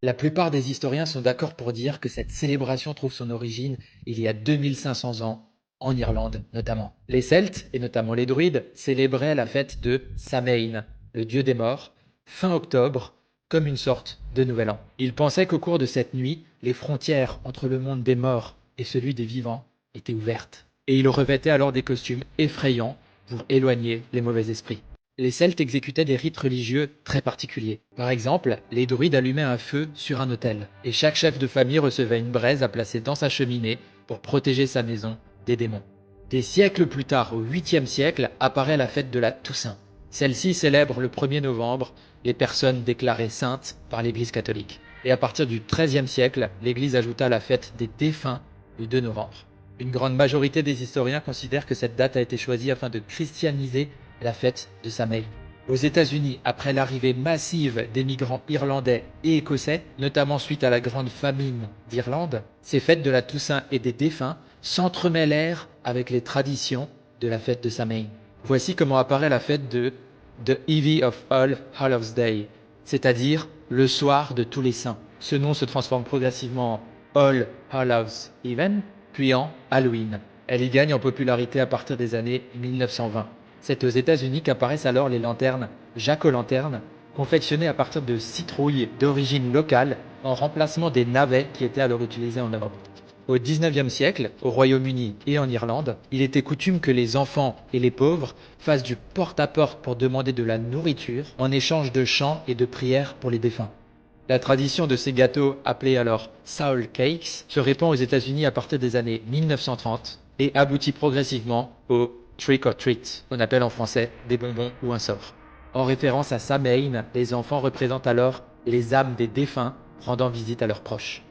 La plupart des historiens sont d'accord pour dire que cette célébration trouve son origine il y a 2500 ans, en Irlande notamment. Les Celtes, et notamment les Druides, célébraient la fête de Samhain, le dieu des morts, fin octobre, comme une sorte de nouvel an. Ils pensaient qu'au cours de cette nuit, les frontières entre le monde des morts et celui des vivants étaient ouvertes. Et ils revêtaient alors des costumes effrayants pour éloigner les mauvais esprits. Les Celtes exécutaient des rites religieux très particuliers. Par exemple, les druides allumaient un feu sur un autel, et chaque chef de famille recevait une braise à placer dans sa cheminée pour protéger sa maison des démons. Des siècles plus tard, au 8e siècle, apparaît la fête de la Toussaint. Celle-ci célèbre le 1er novembre les personnes déclarées saintes par l'Église catholique. Et à partir du 13e siècle, l'Église ajouta la fête des défunts le 2 novembre. Une grande majorité des historiens considèrent que cette date a été choisie afin de christianiser la fête de Samhain. Aux États-Unis, après l'arrivée massive des migrants irlandais et écossais, notamment suite à la grande famine d'Irlande, ces fêtes de la Toussaint et des défunts s'entremêlèrent avec les traditions de la fête de Samhain. Voici comment apparaît la fête de The Eve of All Hallows Day, c'est-à-dire le soir de tous les saints. Ce nom se transforme progressivement en All Hallows Even, puis en Halloween. Elle y gagne en popularité à partir des années 1920. C'est aux États-Unis qu'apparaissent alors les lanternes Jack-o'-lanterne, confectionnées à partir de citrouilles d'origine locale en remplacement des navets qui étaient alors utilisés en Europe. Au 19e siècle, au Royaume-Uni et en Irlande, il était coutume que les enfants et les pauvres fassent du porte-à-porte pour demander de la nourriture en échange de chants et de prières pour les défunts. La tradition de ces gâteaux, appelés alors Soul Cakes, se répand aux États-Unis à partir des années 1930 et aboutit progressivement au Trick or Treat, qu'on appelle en français des bonbons ou un sort. En référence à Samhain, les enfants représentent alors les âmes des défunts rendant visite à leurs proches.